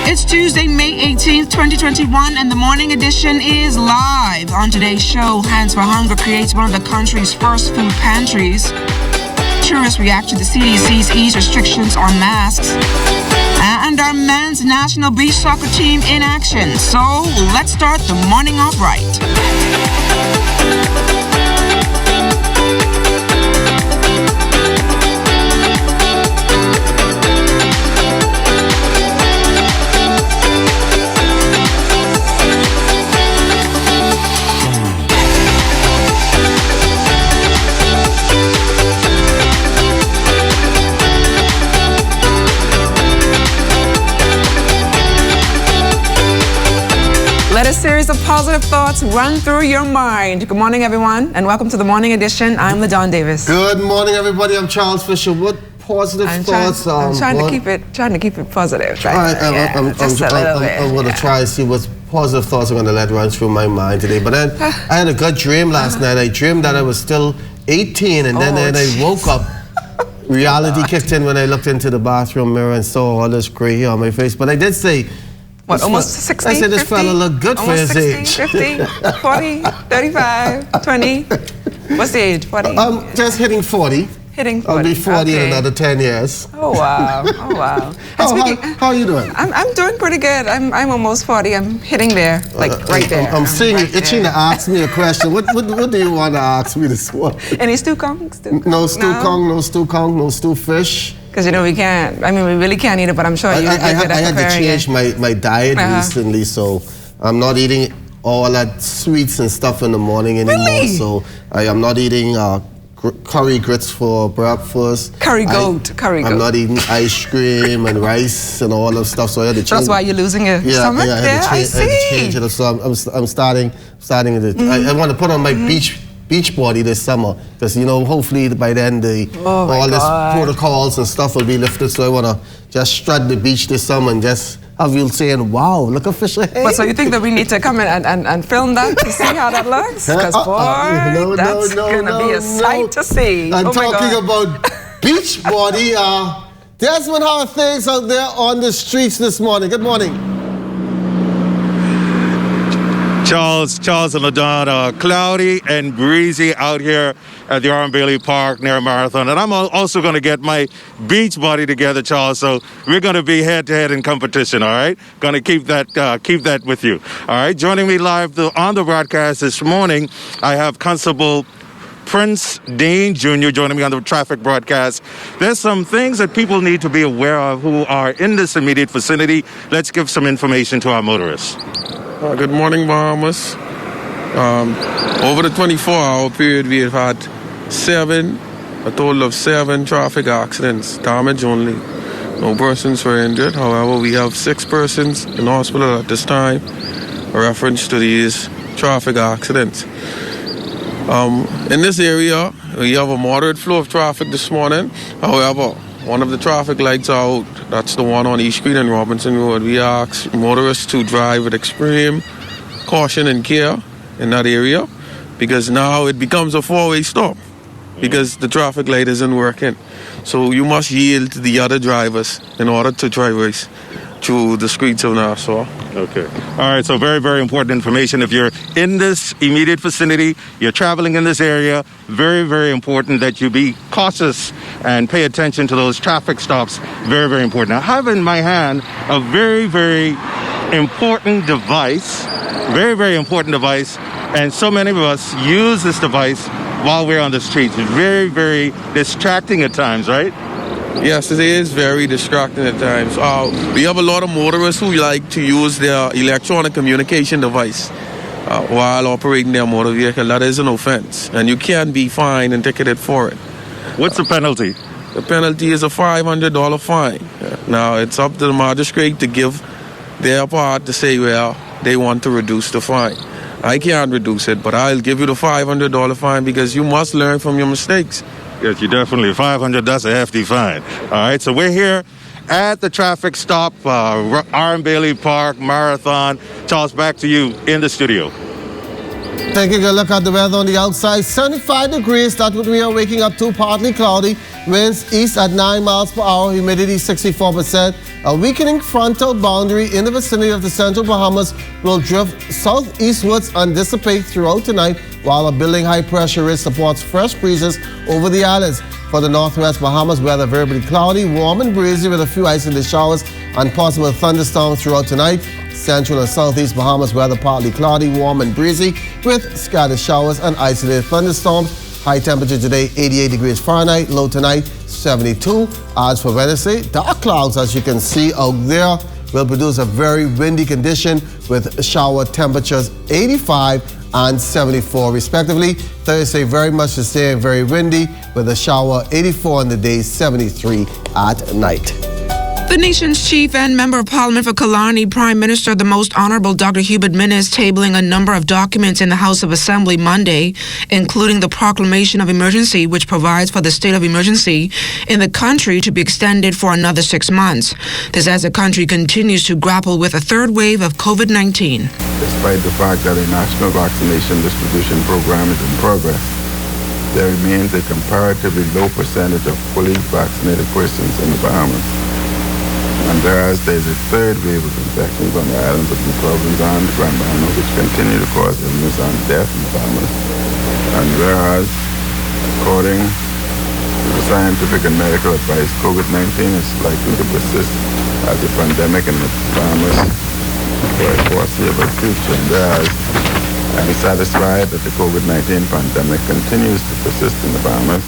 It's Tuesday, May 18th, 2021, and the morning edition is live. On today's show, Hands for Hunger creates one of the country's first food pantries. Tourists react to the CDC's ease restrictions on masks. And our men's national beach soccer team in action. So let's start the morning off right. Let a series of positive thoughts run through your mind. Good morning, everyone, and welcome to the morning edition. I'm LaDon Davis. Good morning, everybody. I'm Charles Fisher. What positive thoughts? I'm trying to keep it positive. Right? I'm going to try to see what positive thoughts I'm going to let run through my mind today. But then I had a good dream last night. I dreamed that I was still 18, and then I woke up. Reality kicked in when I looked into the bathroom mirror and saw all this gray hair on my face. But I did say, what, almost 60, I said this 50, fella look good for his 60, age. 50, 40, 35, 20. What's the age? 40? Just hitting 40. Hitting 40. I'll be 40 in another 10 years. Oh, wow. Oh, wow. How are you doing? I'm doing pretty good. I'm almost 40. I'm hitting there, like right there. I'm seeing you itching to ask me a question. What do you want to ask me this morning? Any stew kong? No stew kong, no stew kong, no stew fish. Because, you know, we can't, I mean, we really can't eat it, but I'm sure you're good at preparing it. I had to change my diet recently, so I'm not eating all that sweets and stuff in the morning anymore. Really? So I am not eating curry grits for breakfast. Curry goat. I'm not eating ice cream and rice and all that stuff, so I had to change. That's why you're losing your stomach? I had to change it. So I'm starting it. I want to put on my beach body this summer, because hopefully by then all this protocols and stuff will be lifted. So I want to just strut the beach this summer and just have you saying, "Wow, look at Fisher." Hey. But so you think that we need to come in and film that to see how that looks? Because that's gonna be a sight to see. I'm talking about beach body. Desmond, how are things out there on the streets this morning? Good morning. Charles and LaDon, cloudy and breezy out here at the R. Bailey Park near Marathon. And I'm also going to get my beach body together, Charles. So we're going to be head-to-head in competition, all right? Going to keep that with you, all right? Joining me live on the broadcast this morning, I have Constable Prince Dean Jr. joining me on the traffic broadcast. There's some things that people need to be aware of who are in this immediate vicinity. Let's give some information to our motorists. Good morning, Bahamas. Over the 24-hour period, we have had a total of 7 traffic accidents, damage only. No persons were injured. However, we have 6 persons in hospital at this time, a reference to these traffic accidents. In this area, we have a moderate flow of traffic this morning. However, one of the traffic lights are out. That's the one on East Street and Robinson Road. We ask motorists to drive with extreme caution and care in that area, because now it becomes a 4-way stop because the traffic light isn't working. So you must yield to the other drivers in order to traverse through the streets of Nassau. Okay. All right, so very, very important information. If you're in this immediate vicinity, you're traveling in this area, very, very important that you be cautious and pay attention to those traffic stops. Very, very important. I have in my hand a very, very important device, and so many of us use this device while we're on the streets. It's very, very distracting at times, right? Yes, it is very distracting at times. We have a lot of motorists who like to use their electronic communication device while operating their motor vehicle. That is an offense, and you can be fined and ticketed for it. What's the penalty? The penalty is a $500 fine. Now, it's up to the magistrate to give their part to say, well, they want to reduce the fine. I can't reduce it, but I'll give you the $500 fine because you must learn from your mistakes. Yes, you definitely. $500, that's a hefty fine. All right, so we're here at the traffic stop, R. Bailey Park, Marathon. Charles, back to you in the studio. Taking a look at the weather on the outside, 75 degrees, that's what we are waking up to, partly cloudy. Winds east at 9 miles per hour, humidity 64%. A weakening frontal boundary in the vicinity of the central Bahamas will drift southeastwards and dissipate throughout tonight, while a building high-pressure ridge supports fresh breezes over the islands. For the northwest Bahamas, weather variably cloudy, warm and breezy with a few isolated showers and possible thunderstorms throughout tonight. Central and southeast Bahamas, weather partly cloudy, warm and breezy with scattered showers and isolated thunderstorms. High temperature today, 88 degrees Fahrenheit. Low tonight, 72. As for Wednesday, dark clouds, as you can see out there, will produce a very windy condition with shower temperatures 85 and 74 respectively. Thursday, very much the same, very windy with a shower 84 in the day, 73 at night. The nation's chief and member of parliament for Killarney, Prime Minister, the Most Honourable Dr. Hubert Minnis, tabling a number of documents in the House of Assembly Monday, including the proclamation of emergency, which provides for the state of emergency in the country to be extended for another 6 months. This as the country continues to grapple with a third wave of COVID-19. Despite the fact that a national vaccination distribution program is in progress, there remains a comparatively low percentage of fully vaccinated persons in the Bahamas. And whereas there is a third wave of infections on the islands of New Providence and Grand Bahama, which continue to cause illness and death in the Bahamas, and whereas, according to the scientific and medical advice, COVID-19 is likely to persist as a pandemic in the Bahamas for a foreseeable future, and whereas I am satisfied that the COVID-19 pandemic continues to persist in the Bahamas.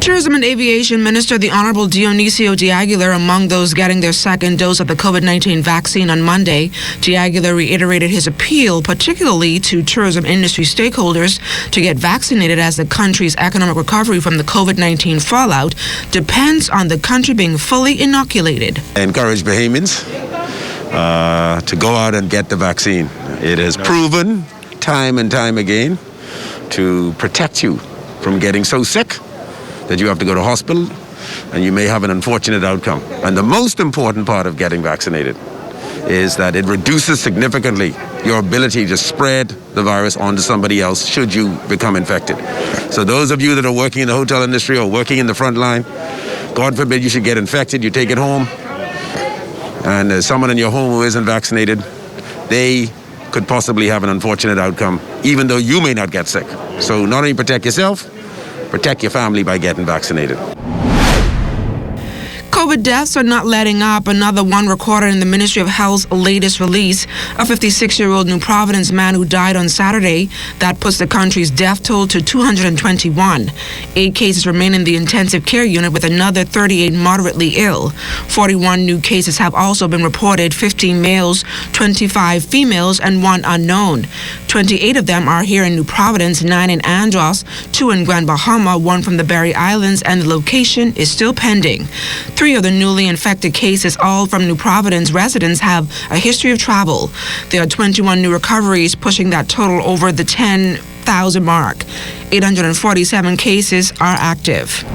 Tourism and Aviation Minister, the Honourable Dionisio de Aguilar, among those getting their second dose of the COVID-19 vaccine on Monday. De Aguilar reiterated his appeal, particularly to tourism industry stakeholders, to get vaccinated as the country's economic recovery from the COVID-19 fallout depends on the country being fully inoculated. I encourage Bahamians to go out and get the vaccine. It has proven time and time again to protect you from getting so sick that you have to go to hospital and you may have an unfortunate outcome. And the most important part of getting vaccinated is that it reduces significantly your ability to spread the virus onto somebody else should you become infected. So those of you that are working in the hotel industry or working in the front line, God forbid you should get infected, you take it home, and there's someone in your home who isn't vaccinated, they could possibly have an unfortunate outcome, even though you may not get sick. So not only protect yourself, protect your family by getting vaccinated. COVID deaths are not letting up. Another one recorded in the Ministry of Health's latest release. A 56-year-old New Providence man who died on Saturday. That puts the country's death toll to 221. 8 cases remain in the intensive care unit with another 38 moderately ill. 41 new cases have also been reported, 15 males, 25 females, and 1 unknown. 28 of them are here in New Providence, 9 in Andros, 2 in Grand Bahama, 1 from the Berry Islands, and the location is still pending. 3 of the newly infected cases, all from New Providence residents, have a history of travel. There are 21 new recoveries, pushing that total over the 10,000 mark. 847 cases are active.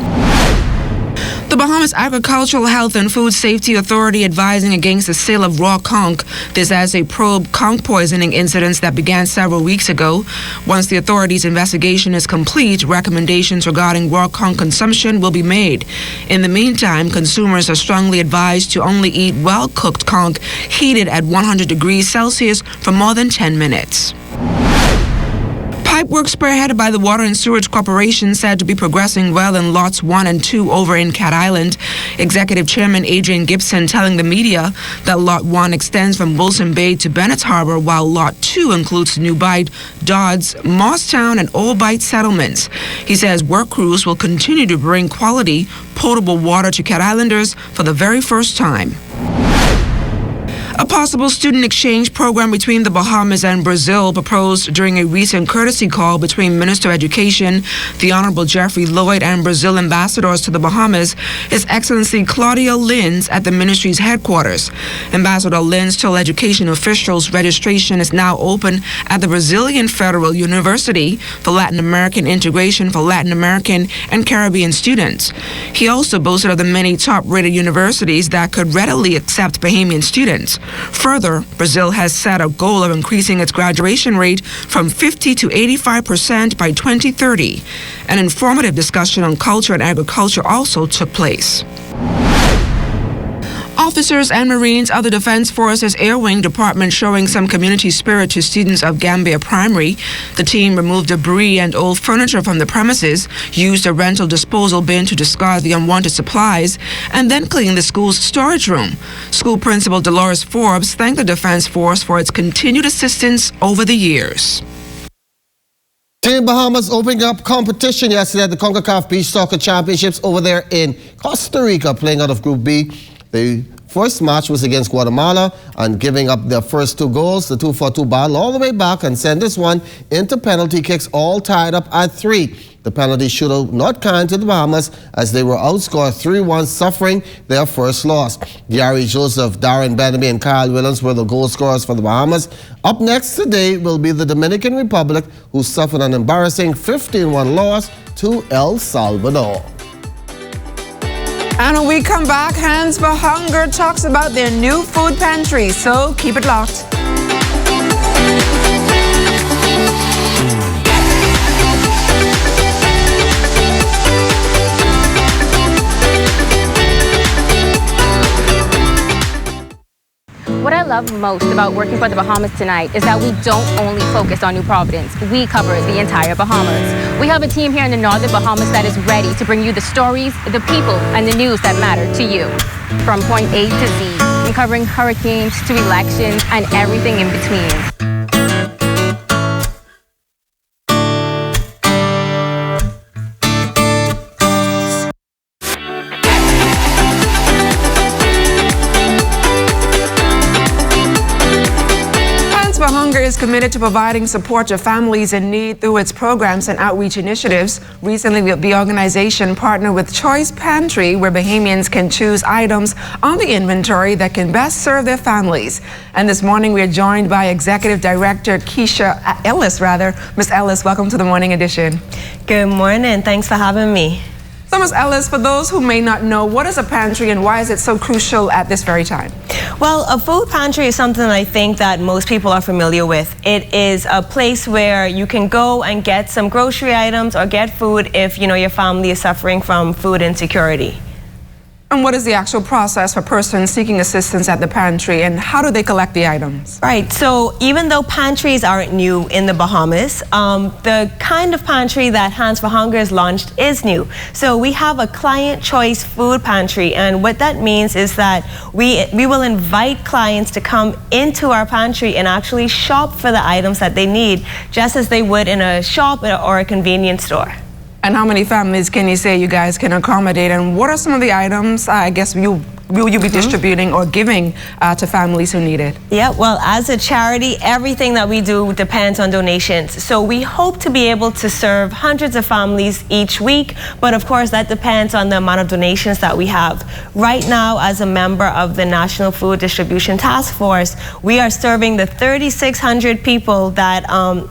The Bahamas Agricultural Health and Food Safety Authority advising against the sale of raw conch. This as a probe conch poisoning incidents that began several weeks ago. Once the authority's investigation is complete, recommendations regarding raw conch consumption will be made. In the meantime, consumers are strongly advised to only eat well-cooked conch heated at 100 degrees Celsius for more than 10 minutes. Pipe work spearheaded by the Water and Sewerage Corporation said to be progressing well in lots 1 and 2 over in Cat Island. Executive Chairman Adrian Gibson telling the media that Lot 1 extends from Wilson Bay to Bennett's Harbor, while Lot 2 includes New Bight, Dodds, Moosetown, and Old Bight settlements. He says work crews will continue to bring quality, potable water to Cat Islanders for the very first time. A possible student exchange program between the Bahamas and Brazil proposed during a recent courtesy call between Minister of Education, the Honorable Jeffrey Lloyd, and Brazil ambassadors to the Bahamas, His Excellency Claudio Lins at the ministry's headquarters. Ambassador Lins told education officials registration is now open at the Brazilian Federal University for Latin American integration for Latin American and Caribbean students. He also boasted of the many top-rated universities that could readily accept Bahamian students. Further, Brazil has set a goal of increasing its graduation rate from 50 to 85% by 2030. An informative discussion on culture and agriculture also took place. Officers and Marines of the Defense Forces Air Wing Department showing some community spirit to students of Gambia Primary. The team removed debris and old furniture from the premises, used a rental disposal bin to discard the unwanted supplies, and then cleaned the school's storage room. School Principal Dolores Forbes thanked the Defense Force for its continued assistance over the years. Team Bahamas opening up competition yesterday at the CONCACAF Beach Soccer Championships over there in Costa Rica, playing out of Group B. The first match was against Guatemala and giving up their first 2 goals, the 2-4-2 battle all the way back, and send this one into penalty kicks, all tied up at 3. The penalty shootout not kind to the Bahamas as they were outscored 3-1, suffering their first loss. Gary Joseph, Darren Benamy, and Kyle Williams were the goal scorers for the Bahamas. Up next today will be the Dominican Republic, who suffered an embarrassing 15-1 loss to El Salvador. And when we come back, Hands for Hunger talks about their new food pantry, so keep it locked. What I love most about working for the Bahamas tonight is that we don't only focus on New Providence. We cover the entire Bahamas. We have a team here in the northern Bahamas that is ready to bring you the stories, the people, and the news that matter to you. From point A to Z, from covering hurricanes to elections and everything in between. Hunger is committed to providing support to families in need through its programs and outreach initiatives. Recently, the organization partnered with Choice Pantry, where Bahamians can choose items on the inventory that can best serve their families. And this morning, we are joined by Executive Director Keisha Ellis, Ms. Ellis, welcome to the Morning Edition. Good morning. Thanks for having me. So, Ms. Ellis, for those who may not know, what is a pantry and why is it so crucial at this very time? Well, a food pantry is something I think that most people are familiar with. It is a place where you can go and get some grocery items or get food if, your family is suffering from food insecurity. And what is the actual process for persons seeking assistance at the pantry, and how do they collect the items? Right, so even though pantries aren't new in the Bahamas, the kind of pantry that Hands for Hunger has launched is new. So we have a client choice food pantry, and what that means is that we will invite clients to come into our pantry and actually shop for the items that they need, just as they would in a shop or a convenience store. And how many families can you say you guys can accommodate? And what are some of the items, I guess, will you be distributing or giving to families who need it? Yeah, well, as a charity, everything that we do depends on donations. So we hope to be able to serve hundreds of families each week, but of course that depends on the amount of donations that we have. Right now, as a member of the National Food Distribution Task Force, we are serving the 3,600 people that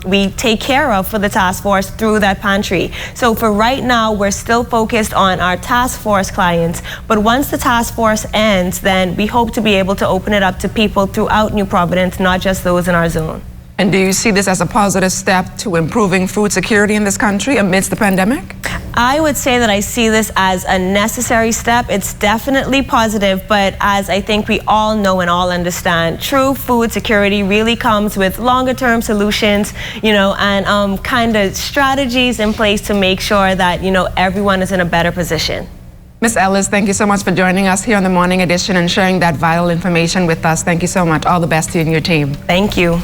we take care of for the task force through that pantry. So for right now, we're still focused on our task force clients, but once the task force ends, then we hope to be able to open it up to people throughout New Providence, not just those in our zone. And do you see this as a positive step to improving food security in this country amidst the pandemic? I would say that I see this as a necessary step. It's definitely positive, but as I think we all know and all understand, true food security really comes with longer term solutions, and kind of strategies in place to make sure that, everyone is in a better position. Ms. Ellis, thank you so much for joining us here on the Morning Edition and sharing that vital information with us. Thank you so much. All the best to you and your team. Thank you.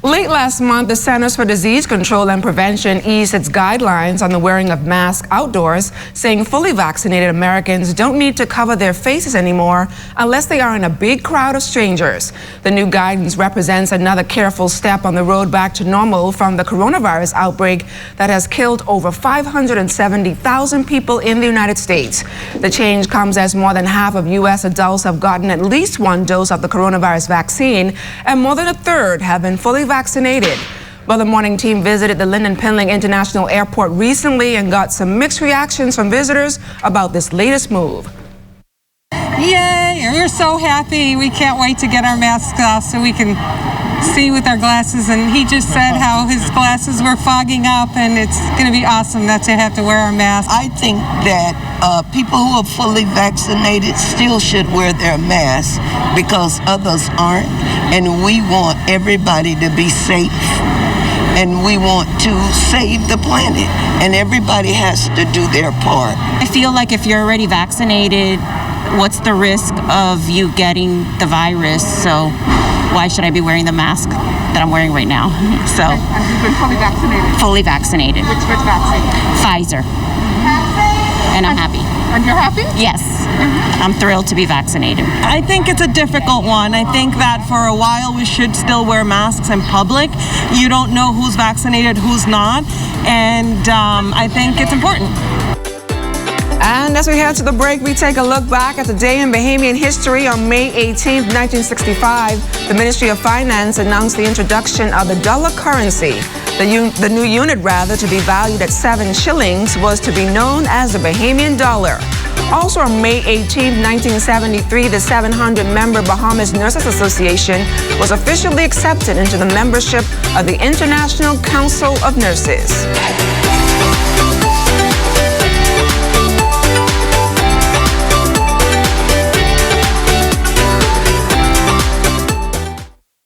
Late last month, the Centers for Disease Control and Prevention eased its guidelines on the wearing of masks outdoors, saying fully vaccinated Americans don't need to cover their faces anymore unless they are in a big crowd of strangers. The new guidance represents another careful step on the road back to normal from the coronavirus outbreak that has killed over 570,000 people in the United States. The change comes as more than half of U.S. adults have gotten at least one dose of the coronavirus vaccine, and more than a third have been fully vaccinated. Well, the morning team visited the Lynden Pinling International Airport recently and got some mixed reactions from visitors about this latest move. Yay! We're so happy. We can't wait to get our masks off so we can see with our glasses, and he just said how his glasses were fogging up, and it's going to be awesome not to have to wear our mask. I think that people who are fully vaccinated still should wear their masks because others aren't, and we want everybody to be safe, and we want to save the planet, and everybody has to do their part. I feel like if you're already vaccinated, what's the risk of you getting the virus? So why should I be wearing the mask that I'm wearing right now? So. Have you been fully vaccinated? Fully vaccinated. Which vaccine? Pfizer. And I'm happy. And you're happy? Yes. I'm thrilled to be vaccinated. I think it's a difficult one. I think that for a while we should still wear masks in public. You don't know who's vaccinated, who's not, and I think it's important. And as we head to the break, we take a look back at the day in Bahamian history. On May 18, 1965, the Ministry of Finance announced the introduction of the dollar currency. The new unit, to be valued at 7 shillings, was to be known as the Bahamian dollar. Also on May 18, 1973, the 700-member Bahamas Nurses Association was officially accepted into the membership of the International Council of Nurses.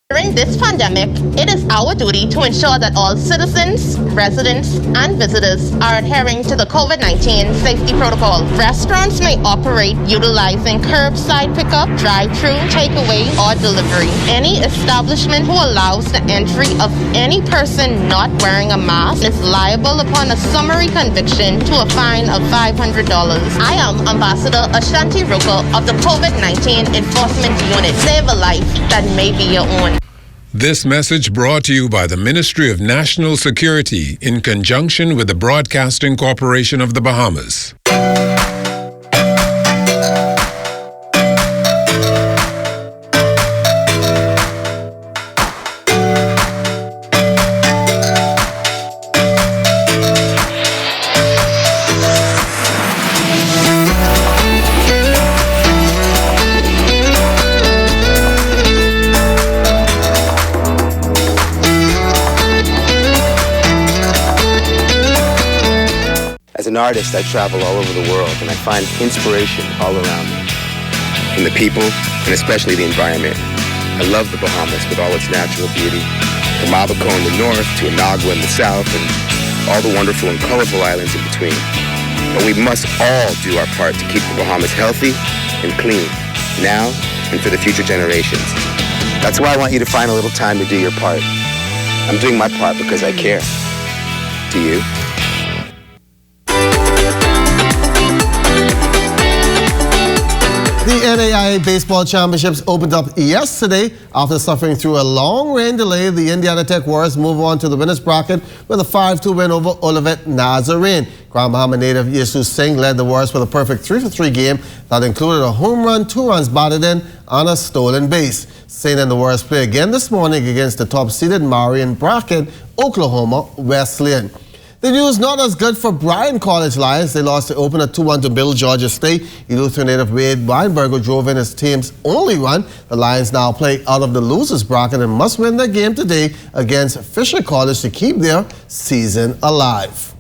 During this pandemic, it is our duty to ensure that all citizens, residents, and visitors are adhering to the COVID-19 safety protocol. Restaurants may operate utilizing curbside pickup, drive-thru, takeaway, or delivery. Any establishment who allows the entry of any person not wearing a mask is liable upon a summary conviction to a fine of $500. I am Ambassador Ashanti Ruko of the COVID-19 Enforcement Unit. Save a life that may be your own. This message brought to you by the Ministry of National Security in conjunction with the Broadcasting Corporation of the Bahamas. As an artist, I travel all over the world, and I find inspiration all around me. From the people, and especially the environment. I love the Bahamas with all its natural beauty. From Abaco in the north to Inagua in the south, and all the wonderful and colorful islands in between. But we must all do our part to keep the Bahamas healthy and clean, now and for the future generations. That's why I want you to find a little time to do your part. I'm doing my part because I care. Do you? The NAIA Baseball Championships opened up yesterday. After suffering through a long rain delay, the Indiana Tech Warriors move on to the winners bracket with a 5-2 win over Olivet Nazarene. Grand Bahama native Yesu Singh led the Warriors with a perfect 3-for-3 game that included a home run, 2 runs batted in, and a stolen base. Singh and the Warriors play again this morning against the top-seeded Marion bracket, Oklahoma Wesleyan. The news not as good for Bryan College Lions. They lost the opener 2-1 to Bill Georgia State. Eleuthera native Wade Weinberger drove in his team's only run. The Lions now play out of the losers bracket and must win their game today against Fisher College to keep their season alive.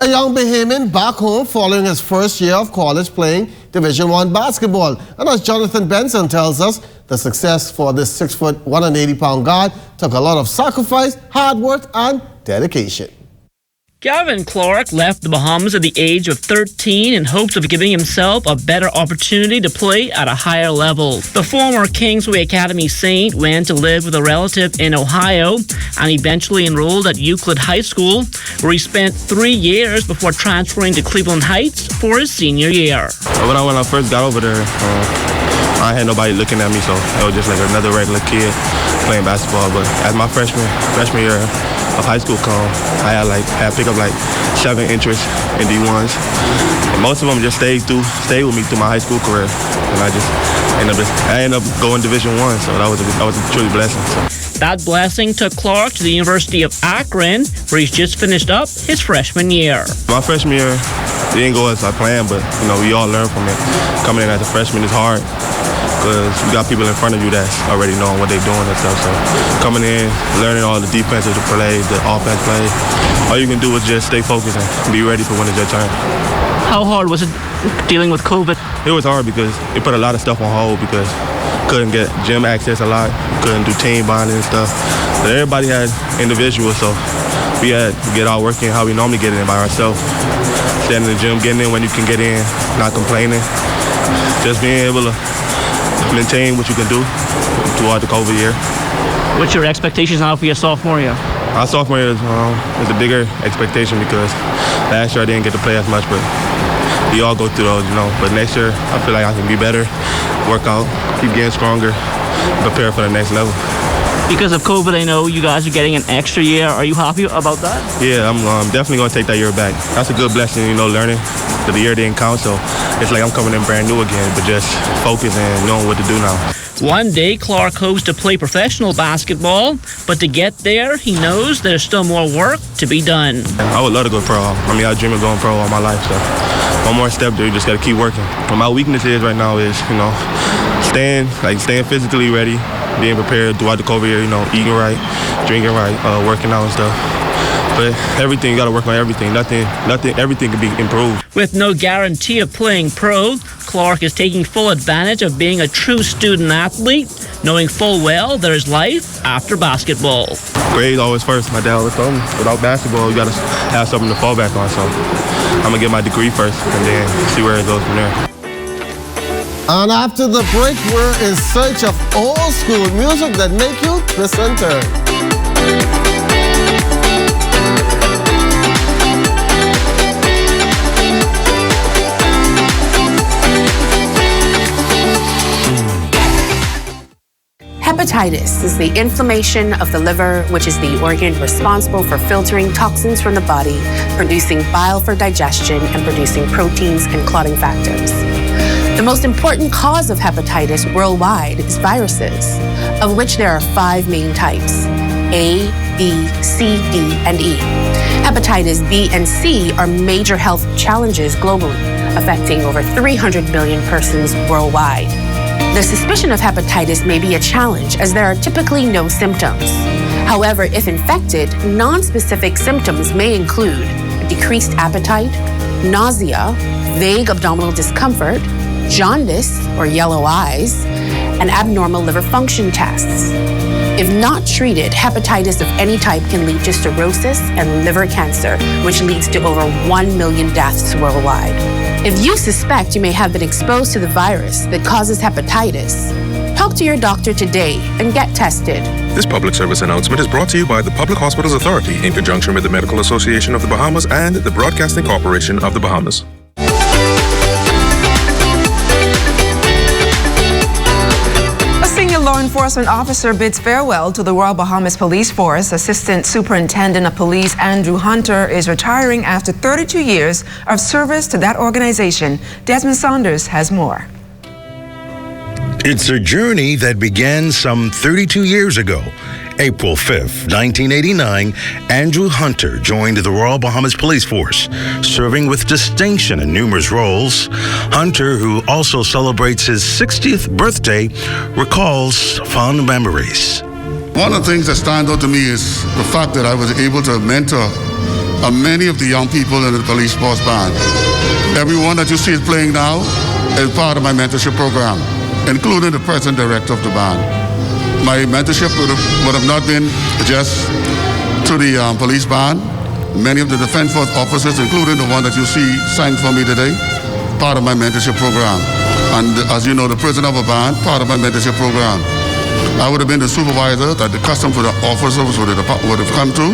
A young Bahamian back home following his first year of college playing Division I basketball. And as Jonathan Benson tells us, the success for this 6-foot, 180-pound guard took a lot of sacrifice, hard work, and dedication. Gavin Clark left the Bahamas at the age of 13 in hopes of giving himself a better opportunity to play at a higher level. The former Kingsway Academy Saint went to live with a relative in Ohio and eventually enrolled at Euclid High School, where he spent 3 years before transferring to Cleveland Heights for his senior year. When I first got over there, I had nobody looking at me, so I was just like another regular kid playing basketball. But as my freshman year of high school come, I had picked up 7 interests in D1s, and most of them just stayed with me through my high school career, and I ended up going Division I, so that was a truly blessing. So. That blessing took Clark to the University of Akron, where he's just finished up his freshman year. My freshman year, it didn't go as I planned, but we all learn from it. Coming in as a freshman is hard. because you got people in front of you that's already knowing what they're doing and stuff. So coming in, learning all the defensive plays, the offense plays, all you can do is just stay focused and be ready for when it's your turn. How hard was it dealing with COVID? It was hard because it put a lot of stuff on hold because couldn't get gym access a lot, couldn't do team bonding and stuff. But everybody had individuals, so we had to get our work in how we normally get it in by ourselves. Standing in the gym, getting in when you can get in, not complaining. Just being able to maintain what you can do throughout the COVID year. What's your expectations now for your sophomore year? Our sophomore year is a bigger expectation because last year I didn't get to play as much, but we all go through those, But next year, I feel like I can be better, work out, keep getting stronger, prepare for the next level. Because of COVID, I know you guys are getting an extra year. Are you happy about that? Yeah, I'm definitely going to take that year back. That's a good blessing, learning that the year didn't count. So it's like I'm coming in brand new again, but just focus and knowing what to do now. One day, Clark hopes to play professional basketball, but to get there, he knows there's still more work to be done. I would love to go pro. I dream of going pro all my life. So one more step there, you just got to keep working. What my weakness is right now is, staying physically ready, being prepared throughout the COVID year, eating right, drinking right, working out and stuff. But everything, you got to work on everything. Everything can be improved. With no guarantee of playing pro, Clark is taking full advantage of being a true student athlete, knowing full well there's life after basketball. Grades always first. My dad always told me, without basketball, you got to have something to fall back on. So I'm going to get my degree first and then see where it goes from there. And after the break, we're in search of old school music that make you twist and turn. Hepatitis is the inflammation of the liver, which is the organ responsible for filtering toxins from the body, producing bile for digestion, and producing proteins and clotting factors. The most important cause of hepatitis worldwide is viruses, of which there are 5 main types: A, B, C, D, and E. Hepatitis B and C are major health challenges globally, affecting over 300 million persons worldwide. The suspicion of hepatitis may be a challenge as there are typically no symptoms. However, if infected, non-specific symptoms may include a decreased appetite, nausea, vague abdominal discomfort, jaundice or yellow eyes, and abnormal liver function tests. If not treated, hepatitis of any type can lead to cirrhosis and liver cancer, which leads to over 1 million deaths worldwide. If you suspect you may have been exposed to the virus that causes hepatitis, talk to your doctor today and get tested. This public service announcement is brought to you by the Public Hospitals Authority in conjunction with the Medical Association of the Bahamas and the Broadcasting Corporation of the Bahamas. Law enforcement officer bids farewell to the Royal Bahamas Police Force. Assistant Superintendent of Police Andrew Hunter is retiring after 32 years of service to that organization. Desmond Saunders has more. It's a journey that began some 32 years ago. April 5th, 1989, Andrew Hunter joined the Royal Bahamas Police Force, serving with distinction in numerous roles. Hunter, who also celebrates his 60th birthday, recalls fond memories. One of the things that stand out to me is the fact that I was able to mentor many of the young people in the police force band. Everyone that you see is playing now is part of my mentorship program, including the present director of the band. My mentorship would have not been just to the police band. Many of the defense force officers, including the one that you see sang for me today, part of my mentorship program. And as you know, the prisoner of a band, part of my mentorship program. I would have been the supervisor that the customs officers would have come to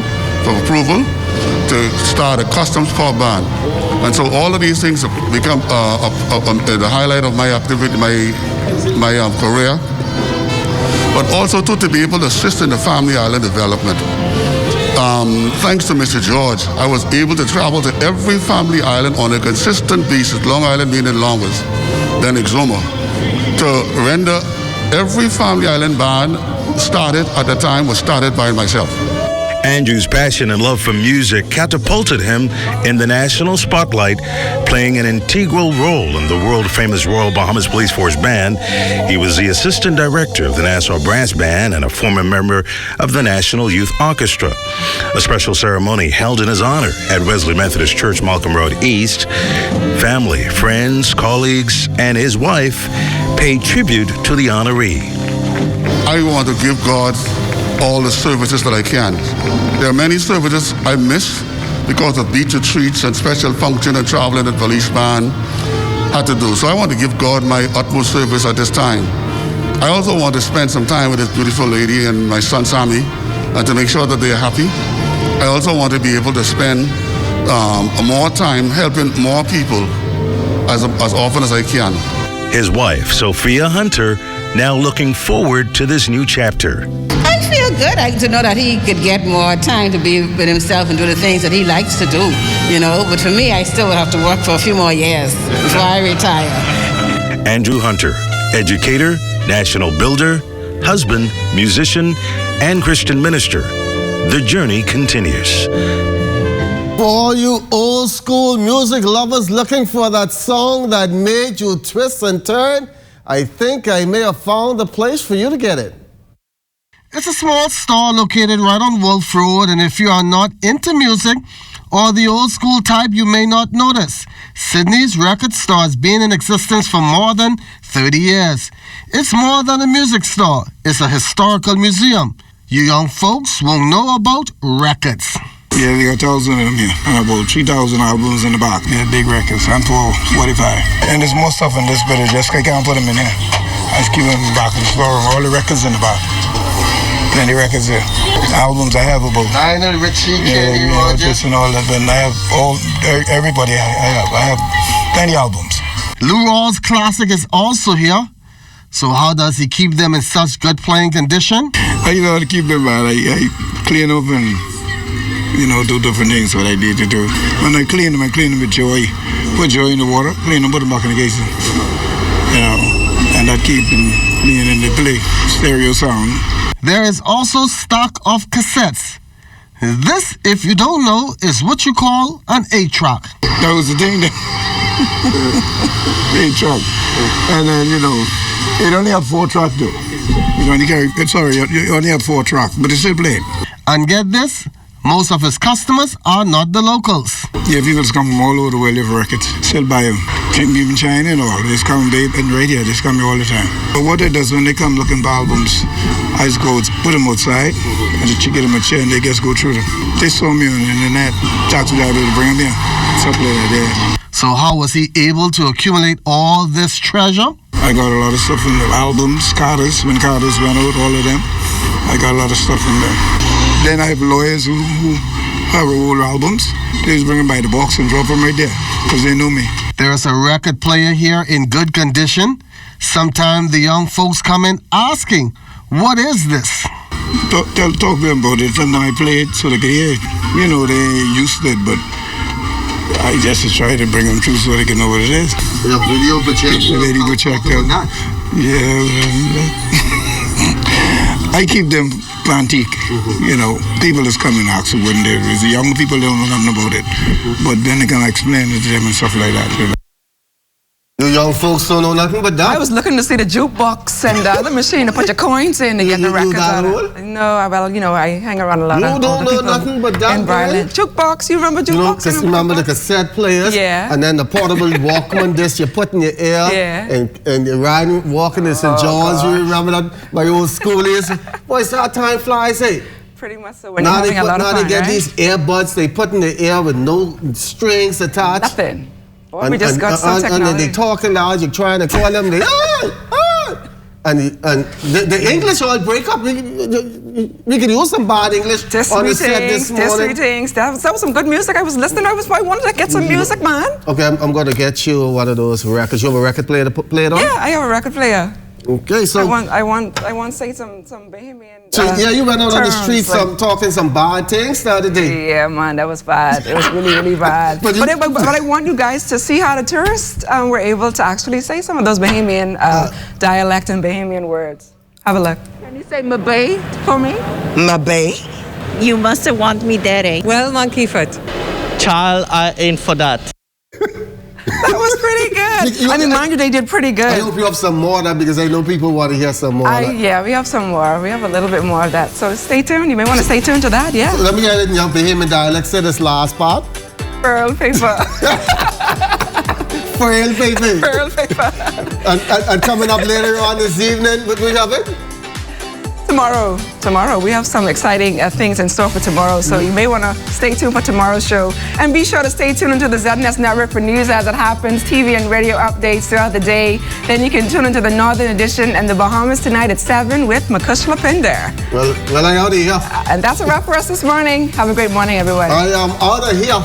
for approval to start a customs corps band. And so all of these things have become the highlight of my activity, my career. But also to be able to assist in the family island development. Thanks to Mr. George, I was able to travel to every family island on a consistent basis, Long Island being the longest, then Exuma, to render every family island band started at the time was started by myself. Andrew's passion and love for music catapulted him in the national spotlight, playing an integral role in the world-famous Royal Bahamas Police Force Band. He was the assistant director of the Nassau Brass Band and a former member of the National Youth Orchestra. A special ceremony held in his honor at Wesley Methodist Church, Malcolm Road East. Family, friends, colleagues, and his wife paid tribute to the honoree. I want to give God all the services that I can. There are many services I miss because of beat retreats and special function and traveling and police band had to do. So I want to give God my utmost service at this time. I also want to spend some time with this beautiful lady and my son Sammy and to make sure that they are happy. I also want to be able to spend more time helping more people as often as I can. His wife, Sophia Hunter, now looking forward to this new chapter. I feel good to know that he could get more time to be with himself and do the things that he likes to do, you know. But for me, I still would have to work for a few more years before I retire. Andrew Hunter, educator, national builder, husband, musician, and Christian minister. The journey continues. For all you old school music lovers looking for that song that made you twist and turn, I think I may have found a place for you to get it. It's a small store located right on Wolf Road, and if you are not into music or the old school type, you may not notice. Sydney's Record Store has been in existence for more than 30 years. It's more than a music store. It's a historical museum. You young folks won't know about records. Yeah, we got 1,000 of them here, and about 3,000 albums in the back. Yeah, big records, and for 45. And there's more stuff in this, but I can't put them in here. I just keep them in the back of the store, all the records in the back. Plenty records there. Albums I have about. Lionel Richie, Kenny Rogers, and all that, but I have everybody I have plenty albums. Lou Rawls Classic is also here. So how does he keep them in such good playing condition? I know how to keep them, man. I clean up and do different things what I need to do. When I clean them with joy. Put joy in the water, clean them, put them back in the case. And that keeps them being in the play, stereo sound. There is also stock of cassettes. This, if you don't know, is what you call an 8-track. That was the thing there. 8-track. And then, it only have 4 tracks though. You only have 4 tracks, but it's still played. And get this, most of his customers are not the locals. Yeah, people come from all over the world, live records, still buy them. Even China and all, they come, and right here, they come here all the time. But what it does when they come looking for albums, I just go put them outside, and just get them a chair, and they just go through them. They saw me on the internet, taxi driver to bring them here, something like that there. So how was he able to accumulate all this treasure? I got a lot of stuff in the albums, Carters, when Carters went out, all of them. I got a lot of stuff in there. Then I have lawyers who have old albums. They just bring them by the box and drop them right there, because they know me. There is a record player here in good condition. Sometimes the young folks come in asking, what is this? Talk to them about it, and I play it so they can hear it. They ain't used to it, but I just try to bring them through so they can know what it is. The video projector. Video projector. Yeah. I keep them antique. People just come and ask when there is. The young people don't know nothing about it. But then they can explain it to them and stuff like that. You young folks don't know nothing but that. I was looking to see the jukebox and the other machine to put your coins in to get the records on it. No, I hang around a lot of You don't know nothing but that, right? Jukebox, you remember jukebox? Remember the cassette players? Yeah. And then the portable Walkman disc you put in your ear. Yeah. And you're walking to St. John's. You remember that? My old school days. Boy, it's how time flies, eh? Pretty much so. When you're having a lot of fun, Now they get these earbuds they put in the ear with no strings attached. Nothing. Boy, we just got some technology. And then they talking loud, you're trying to call them, they, and the English all break up. We could use some bad English on the set this morning. Greetings. That was some good music. I was listening. I wanted to get some music, man. Okay, I'm going to get you one of those records. You have a record player to play it on? Yeah, I have a record player. Okay, so I want to say some Bahamian. So you went out on the streets talking some bad things the other day. Yeah, man, that was bad. It was really, really bad. but I want you guys to see how the tourists were able to actually say some of those Bahamian dialect and Bahamian words. Have a look. Can you say mabay for me? Mabay. You must have want me daddy. Well, monkey foot. Child, I ain't for that. That was pretty good. I mean, mind you, they did pretty good. I hope you have some more of that because I know people want to hear some more of that. Yeah, we have some more. We have a little bit more of that. So stay tuned. You may want to stay tuned to that, yeah. So let me hear it in your Bahamian dialect. Say this last part. Pearl paper. Pearl paper. Pearl paper. And coming up later on this evening, what we have it? Tomorrow, we have some exciting things in store for tomorrow, so you may want to stay tuned for tomorrow's show. And be sure to stay tuned into the ZNS Network for news as it happens, TV and radio updates throughout the day. Then you can tune into the Northern Edition and the Bahamas tonight at 7 with Makush Lapinder. Well, I out of here. And that's a wrap for us this morning. Have a great morning, everyone. I am out of here.